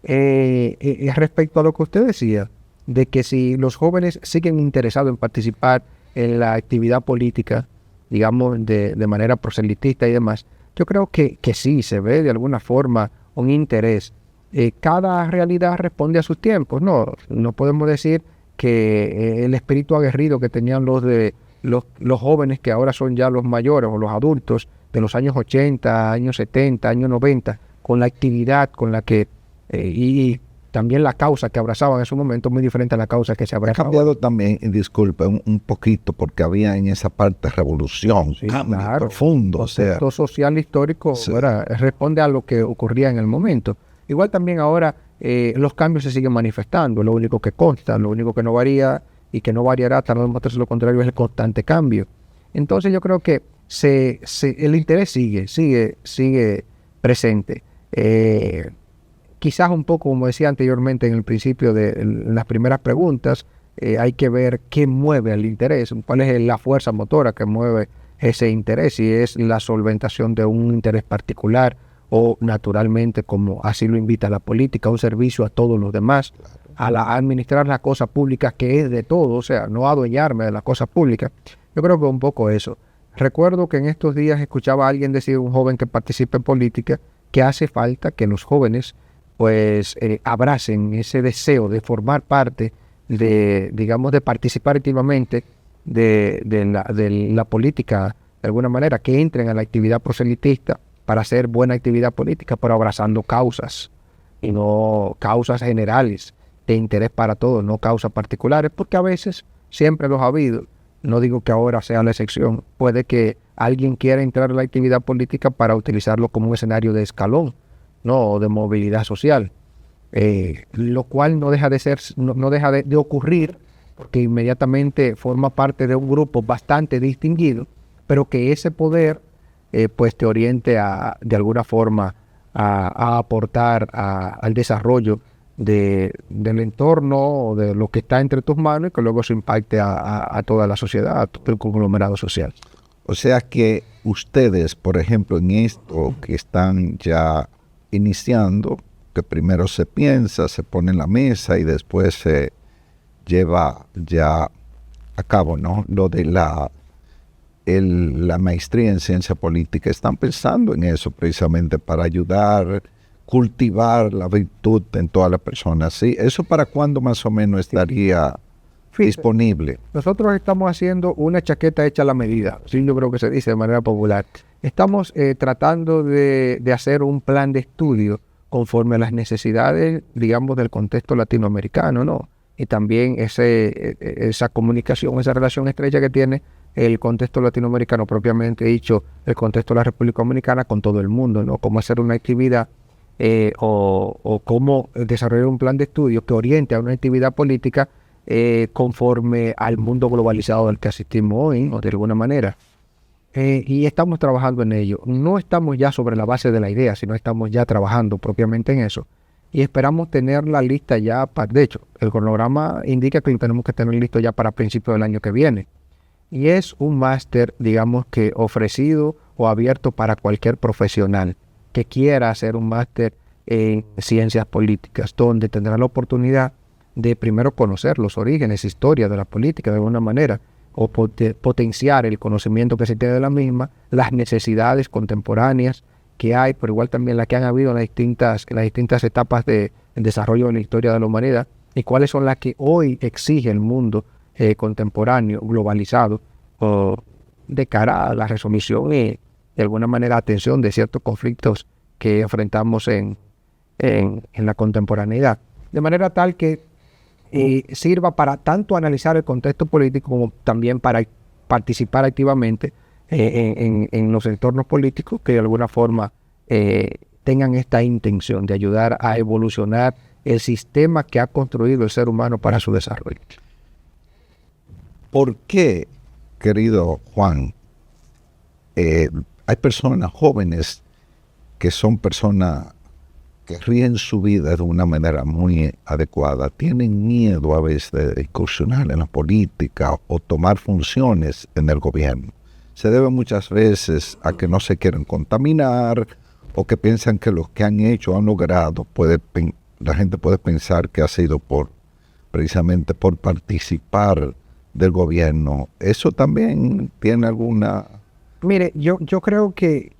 Respecto a lo que usted decía, de que si los jóvenes siguen interesados en participar en la actividad política, digamos, de manera proselitista y demás, Yo creo que sí, se ve de alguna forma un interés. Cada realidad responde a sus tiempos, no podemos decir que el espíritu aguerrido que tenían los jóvenes que ahora son ya los mayores o los adultos de los años 80, años 70, años 90, con la actividad con la que, y también la causa que abrazaban en su momento, muy diferente a la causa que se Ha abrazaba. cambiado también, y disculpe, un poquito, porque había en esa parte revolución, Sí, cambio claro. profundo. O sea, Contexto social histórico, sí. ¿verdad? Responde a lo que ocurría en el momento. Igual también ahora los cambios se siguen manifestando. Lo único que consta, lo único que no varía y que no variará hasta no demostrarse lo contrario es el constante cambio. Entonces yo creo que el interés sigue presente. Quizás un poco, como decía anteriormente en el principio en las primeras preguntas, hay que ver qué mueve el interés, cuál es la fuerza motora que mueve ese interés, si es la solventación de un interés particular o naturalmente, como así lo invita la política, un servicio a todos los demás, a administrar las cosas públicas, que es de todo, o sea, no adueñarme de las cosas públicas. Yo creo que un poco eso. Recuerdo que en estos días escuchaba a alguien decir, un joven que participa en política, que hace falta que los jóvenes pues abracen ese deseo de formar parte digamos, de participar activamente de la política, de alguna manera, que entren a la actividad proselitista para hacer buena actividad política, pero abrazando causas, y no causas generales de interés para todos, no causas particulares, porque a veces siempre los ha habido. No digo que ahora sea la excepción. Puede que alguien quiera entrar a la actividad política para utilizarlo como un escenario de escalón, ¿no? O de movilidad social. Lo cual no deja de ser, no deja de ocurrir, porque inmediatamente forma parte de un grupo bastante distinguido, pero que ese poder pues te oriente de alguna forma a aportar al desarrollo del entorno o de lo que está entre tus manos, y que luego se impacte a toda la sociedad, a todo el conglomerado social. O sea que ustedes, por ejemplo, en esto que están ya iniciando, que primero se piensa, se pone en la mesa y después se lleva ya a cabo, ¿no? Lo de la maestría en ciencia política, están pensando en eso precisamente para ayudar, cultivar la virtud en todas las personas. ¿Sí? ¿Eso para cuándo más o menos estaría disponible? Nosotros estamos haciendo una chaqueta hecha a la medida, sí, yo creo que se dice de manera popular. Estamos tratando de hacer un plan de estudio conforme a las necesidades, digamos, del contexto latinoamericano, ¿no? Y también esa comunicación, esa relación estrecha que tiene el contexto latinoamericano, propiamente dicho, el contexto de la República Dominicana con todo el mundo, ¿no? Cómo hacer una actividad o cómo desarrollar un plan de estudio que oriente a una actividad política conforme al mundo globalizado del que asistimos hoy, o de alguna manera. Y estamos trabajando en ello. No estamos ya sobre la base de la idea, sino estamos ya trabajando propiamente en eso. Y esperamos tener la lista ya, de hecho, el cronograma indica que lo tenemos que tener listo ya para principios del año que viene. Y es un máster, digamos que ofrecido o abierto para cualquier profesional que quiera hacer un máster en ciencias políticas, donde tendrá la oportunidad de primero conocer los orígenes, historia de la política de alguna manera, o potenciar el conocimiento que se tiene de la misma, las necesidades contemporáneas que hay, pero igual también las que han habido en las distintas etapas del desarrollo de la historia de la humanidad, y cuáles son las que hoy exige el mundo contemporáneo, globalizado, de cara a la resolución y de alguna manera atención de ciertos conflictos que enfrentamos en la contemporaneidad. De manera tal que sirva para tanto analizar el contexto político como también para participar activamente en los entornos políticos que de alguna forma tengan esta intención de ayudar a evolucionar el sistema que ha construido el ser humano para su desarrollo. ¿Por qué, querido Juan, hay personas jóvenes que son personas que ríen su vida de una manera muy adecuada, tienen miedo a veces de incursionar en la política o tomar funciones en el gobierno? Se debe muchas veces a que no se quieren contaminar o que piensan que lo que han hecho, han logrado, la gente puede pensar que ha sido precisamente por participar del gobierno. ¿Eso también tiene alguna Mire, yo creo que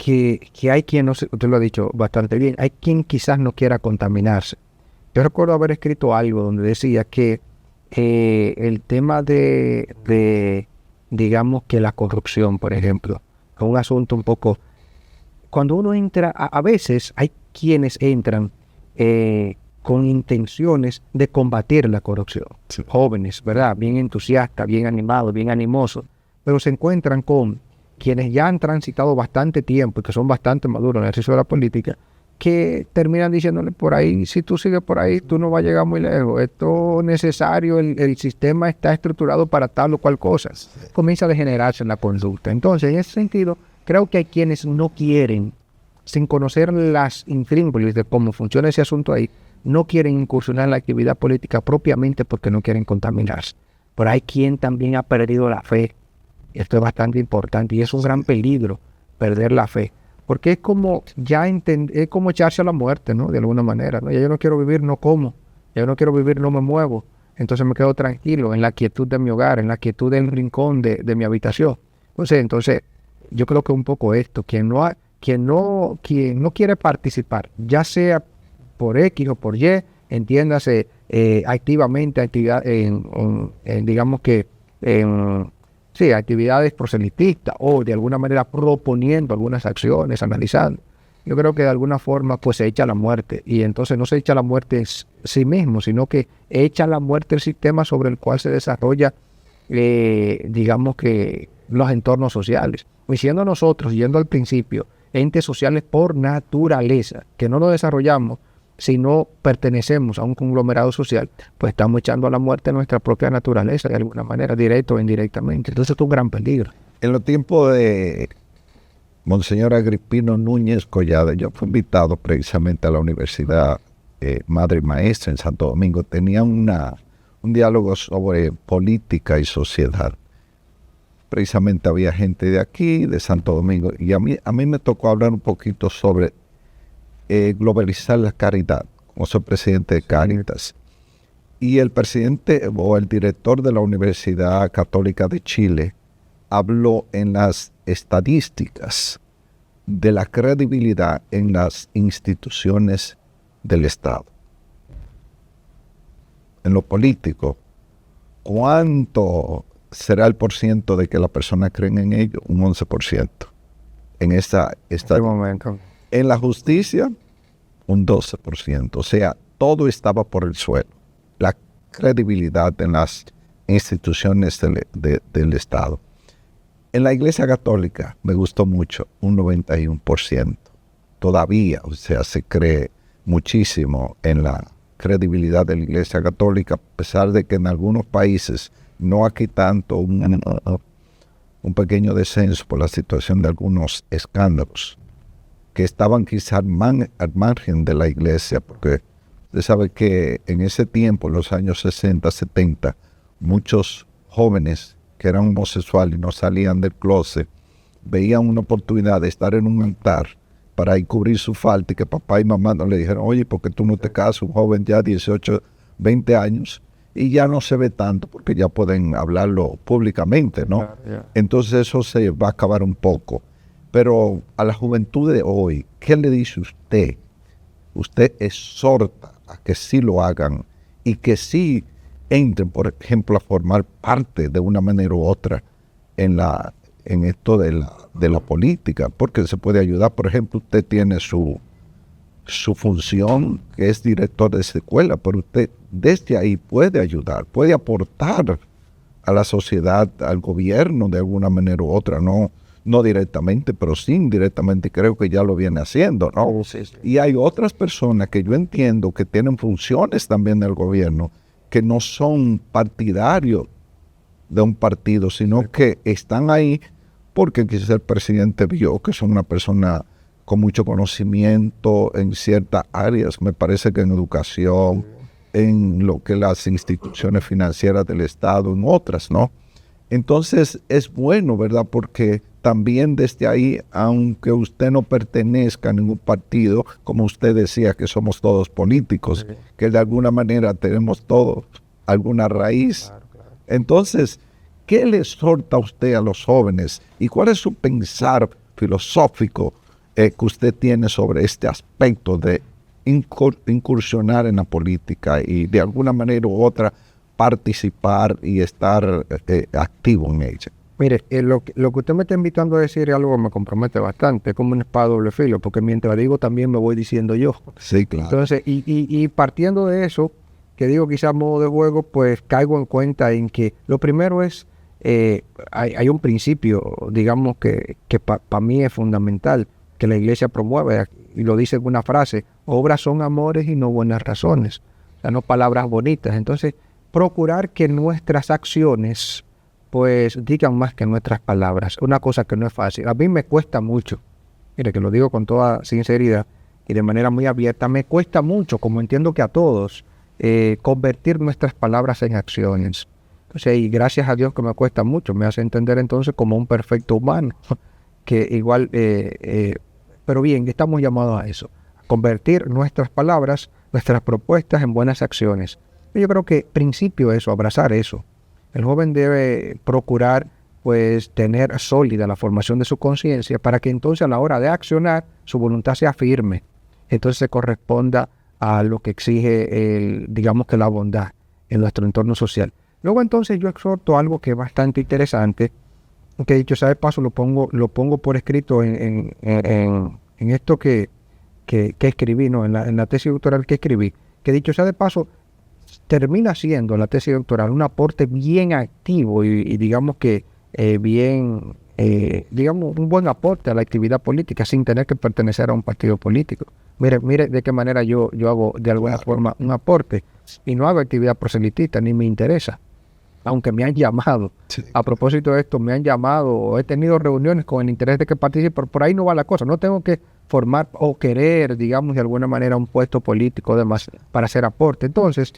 hay quien, no sé, usted lo ha dicho bastante bien, hay quien quizás no quiera contaminarse. Yo recuerdo haber escrito algo donde decía que el tema digamos que la corrupción, por ejemplo, es un asunto un poco. Cuando uno entra, a veces hay quienes entran con intenciones de combatir la corrupción. Sí. Jóvenes, ¿verdad? Bien entusiastas, bien animados, bien animosos, pero se encuentran con quienes ya han transitado bastante tiempo y que son bastante maduros en el ejercicio de la política, que terminan diciéndole por ahí, si tú sigues por ahí, tú no vas a llegar muy lejos. Esto es necesario, el sistema está estructurado para tal o cual cosa. Comienza a degenerarse en la conducta. Entonces, en ese sentido, creo que hay quienes no quieren, sin conocer las intríngulis de cómo funciona ese asunto ahí, no quieren incursionar en la actividad política propiamente porque no quieren contaminarse. Pero hay quien también ha perdido la fe. Esto es bastante importante y es un gran peligro perder la fe. Porque es como es como echarse a la muerte, ¿no? De alguna manera, ¿no? Ya yo no quiero vivir, no como. Ya yo no quiero vivir, no me muevo. Entonces me quedo tranquilo en la quietud de mi hogar, en la quietud del rincón de mi habitación. Entonces, yo creo que un poco esto, quien no quiere participar, ya sea por X o por Y, entiéndase activamente, digamos que sí, actividades proselitistas o de alguna manera proponiendo algunas acciones, analizando. Yo creo que de alguna forma pues se echa la muerte y entonces no se echa la muerte en sí mismo, sino que echa la muerte el sistema sobre el cual se desarrolla, digamos que los entornos sociales. Y siendo nosotros, yendo al principio, entes sociales por naturaleza, que no nos desarrollamos si no pertenecemos a un conglomerado social, pues estamos echando a la muerte nuestra propia naturaleza de alguna manera, directo o indirectamente. Entonces es un gran peligro. En los tiempos de Monseñor Agripino Núñez Collada, yo fui invitado precisamente a la Universidad Madre y Maestra en Santo Domingo. Tenía un diálogo sobre política y sociedad. Precisamente había gente de aquí, de Santo Domingo, y a mí me tocó hablar un poquito sobre globalizar la caridad, como soy presidente de Cáritas. Y el presidente o el director de la Universidad Católica de Chile habló en las estadísticas de la credibilidad en las instituciones del Estado. En lo político, ¿cuánto será el porciento de que las personas creen en ello? Un 11%. En esta momento. En la justicia, un 12%. O sea, todo estaba por el suelo. La credibilidad en las instituciones del Estado. En la Iglesia Católica me gustó mucho, un 91%. Todavía, o sea, se cree muchísimo en la credibilidad de la Iglesia Católica, a pesar de que en algunos países no aquí tanto, un pequeño descenso por la situación de algunos escándalos que estaban quizás al margen de la iglesia, porque usted sabe que en ese tiempo, en los años 60, 70, muchos jóvenes que eran homosexuales y no salían del closet, veían una oportunidad de estar en un altar para ir cubrir su falta y que papá y mamá no le dijeron, oye, ¿por qué tú no te casas? Un joven ya 18, 20 años, y ya no se ve tanto porque ya pueden hablarlo públicamente, ¿no? Claro, yeah. Entonces eso se va a acabar un poco. Pero a la juventud de hoy, ¿qué le dice usted? Usted exhorta a que sí lo hagan y que sí entren, por ejemplo, a formar parte de una manera u otra en esto de la política, porque se puede ayudar. Por ejemplo, usted tiene su función, que es director de esa escuela, pero usted desde ahí puede ayudar, puede aportar a la sociedad, al gobierno de alguna manera u otra, no directamente, pero sí indirectamente, creo que ya lo viene haciendo, ¿no? Sí. Y hay otras personas que yo entiendo que tienen funciones también del gobierno, que no son partidarios de un partido, sino que están ahí porque quizás el presidente vio que son una persona con mucho conocimiento en ciertas áreas, me parece que en educación, en lo que las instituciones financieras del Estado, en otras, ¿no? Entonces es bueno, ¿verdad? Porque también desde ahí, aunque usted no pertenezca a ningún partido, como usted decía que somos todos políticos, que de alguna manera tenemos todos alguna raíz. Claro. Entonces, ¿qué le exhorta a usted a los jóvenes? ¿Y cuál es su pensar filosófico que usted tiene sobre este aspecto de incursionar en la política y de alguna manera u otra participar y estar activo en ella? Mire, lo que usted me está invitando a decir es algo que me compromete bastante, es como una espada de doble filo, porque mientras digo también me voy diciendo yo. Sí, claro. Entonces, y partiendo de eso, que digo quizás a modo de juego, pues caigo en cuenta en que lo primero es, hay un principio, digamos, que para mí es fundamental, que la iglesia promueve, y lo dice en una frase: obras son amores y no buenas razones, o sea, no palabras bonitas. Entonces, procurar que nuestras acciones pues digan más que nuestras palabras, una cosa que no es fácil. A mí me cuesta mucho, mire que lo digo con toda sinceridad y de manera muy abierta, me cuesta mucho, como entiendo que a todos, convertir nuestras palabras en acciones. Entonces, y gracias a Dios que me cuesta mucho, me hace entender entonces como un perfecto humano, que igual, pero bien, estamos llamados a eso, a convertir nuestras palabras, nuestras propuestas en buenas acciones. Yo creo que principio es eso, abrazar eso. El joven debe procurar pues tener sólida la formación de su conciencia para que entonces a la hora de accionar su voluntad sea firme. Entonces se corresponda a lo que exige digamos que la bondad en nuestro entorno social. Luego entonces yo exhorto algo que es bastante interesante, que dicho sea de paso lo pongo por escrito en esto que escribí, ¿no? en la tesis doctoral que escribí, que dicho sea de paso, termina siendo la tesis doctoral un aporte bien activo y digamos que bien, digamos, un buen aporte a la actividad política sin tener que pertenecer a un partido político. Mire de qué manera yo hago de alguna forma un aporte y no hago actividad proselitista, ni me interesa, aunque me han llamado. Sí. A propósito de esto, me han llamado o he tenido reuniones con el interés de que participe, pero por ahí no va la cosa. No tengo que formar o querer, digamos, de alguna manera un puesto político demás para hacer aporte. Entonces,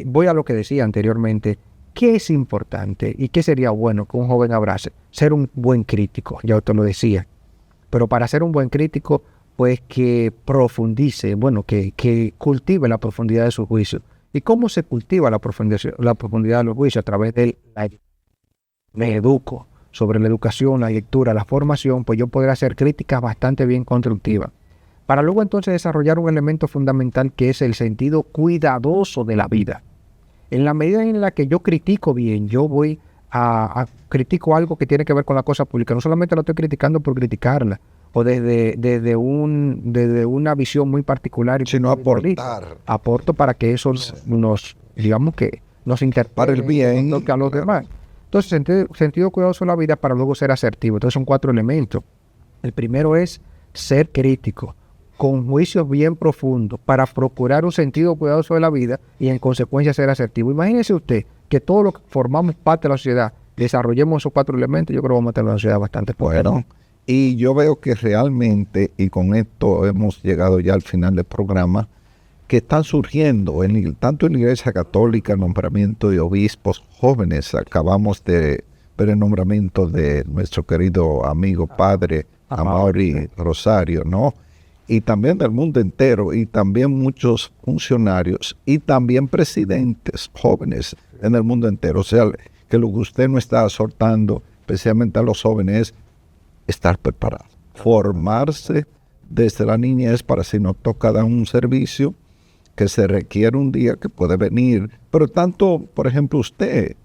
voy a lo que decía anteriormente. ¿Qué es importante y qué sería bueno que un joven abrace? Ser un buen crítico, ya usted lo decía. Pero para ser un buen crítico, pues que profundice, bueno, que cultive la profundidad de su juicio. ¿Y cómo se cultiva la profundidad de los juicios? A través de me educo sobre la educación, la lectura, la formación, pues yo podré hacer críticas bastante bien constructivas. Para luego entonces desarrollar un elemento fundamental que es el sentido cuidadoso de la vida. En la medida en la que yo critico bien, yo voy critico algo que tiene que ver con la cosa pública. No solamente lo estoy criticando por criticarla, o desde una visión muy particular, sino aportar. Aporto para que eso nos digamos que nos interprete para el bien a los demás. Entonces, sentido cuidadoso de la vida para luego ser asertivo. Entonces son 4 elementos. El primero es ser crítico, con juicios bien profundos, para procurar un sentido cuidadoso de la vida y en consecuencia ser asertivo. Imagínese usted que todos los que formamos parte de la sociedad desarrollemos esos 4 elementos. Yo creo que vamos a tener una sociedad bastante fuerte. Bueno, y yo veo que realmente, y con esto hemos llegado ya al final del programa, que están surgiendo tanto en la Iglesia Católica el nombramiento de obispos jóvenes. Acabamos de ver el nombramiento de nuestro querido amigo padre Amaury Rosario, ¿no? Y también del mundo entero, y también muchos funcionarios, y también presidentes jóvenes en el mundo entero. O sea, que lo que usted no está exhortando, especialmente a los jóvenes, es estar preparado, formarse desde la niñez para si nos toca dar un servicio que se requiere un día que puede venir. Pero tanto, por ejemplo, usted,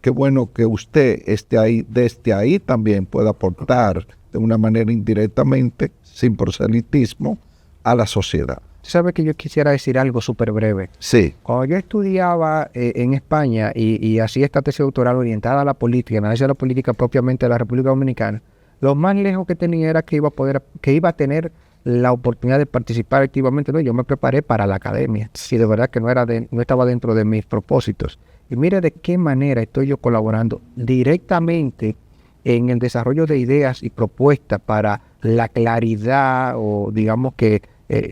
qué bueno que usted esté ahí, desde ahí también pueda aportar de una manera indirectamente, sin proselitismo, a la sociedad. ¿Sabe que yo quisiera decir algo súper breve? Sí. Cuando yo estudiaba en España y hacía esta tesis doctoral orientada a la política, análisis de la política propiamente de la República Dominicana, lo más lejos que tenía era que iba a tener la oportunidad de participar activamente. No, yo me preparé para la academia y de verdad que no estaba dentro de mis propósitos. Y mire de qué manera estoy yo colaborando directamente en el desarrollo de ideas y propuestas para la claridad o digamos que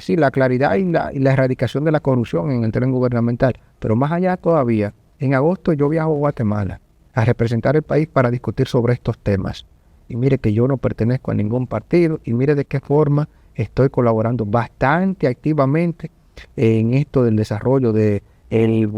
la claridad y la erradicación de la corrupción en el terreno gubernamental. Pero más allá todavía, en agosto yo viajo a Guatemala a representar el país para discutir sobre estos temas. Y mire que yo no pertenezco a ningún partido y mire de qué forma estoy colaborando bastante activamente en esto del desarrollo de la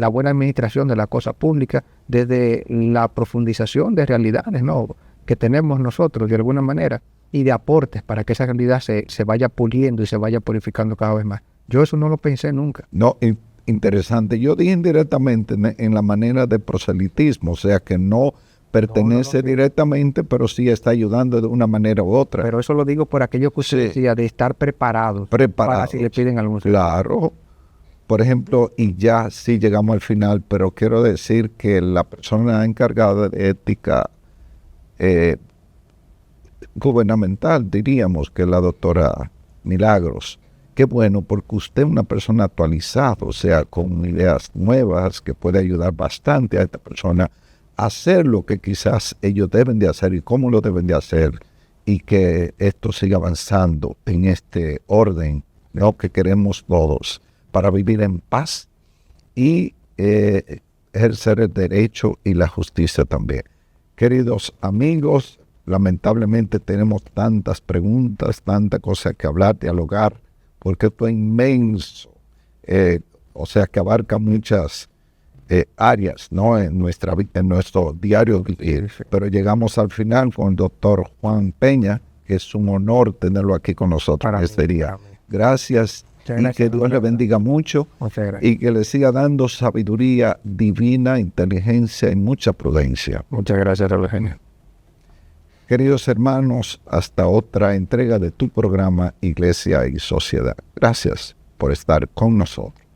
buena administración de la cosa pública desde la profundización de realidades, ¿no?, que tenemos nosotros de alguna manera, y de aportes para que esa realidad se vaya puliendo y se vaya purificando cada vez más. Yo eso no lo pensé nunca. No, interesante. Yo dije indirectamente en la manera de proselitismo, o sea que no pertenece directamente, pero sí está ayudando de una manera u otra. Pero eso lo digo por aquello que usted decía, de estar preparados para si le piden algún servicio. Claro. Por ejemplo, y ya sí llegamos al final, pero quiero decir que la persona encargada de ética gubernamental, diríamos que la doctora Milagros, qué bueno, porque usted es una persona actualizada, o sea, con ideas nuevas que puede ayudar bastante a esta persona a hacer lo que quizás ellos deben de hacer y cómo lo deben de hacer, y que esto siga avanzando en este orden, ¿no?, que queremos todos para vivir en paz y ejercer el derecho y la justicia también. Queridos amigos, lamentablemente tenemos tantas preguntas, tanta cosa que hablar, dialogar, porque esto es inmenso, o sea que abarca muchas áreas, ¿no?, en nuestra vida, en nuestro diario vivir. Pero llegamos al final con el doctor Juan Peña, que es un honor tenerlo aquí con nosotros Para este mí, día. para mí. Gracias, y que Dios le bendiga mucho Muchas gracias. y que le siga dando sabiduría divina, inteligencia y mucha prudencia. Muchas gracias, Raúl Eugenio. Queridos hermanos, hasta otra entrega de tu programa Iglesia y Sociedad. Gracias por estar con nosotros.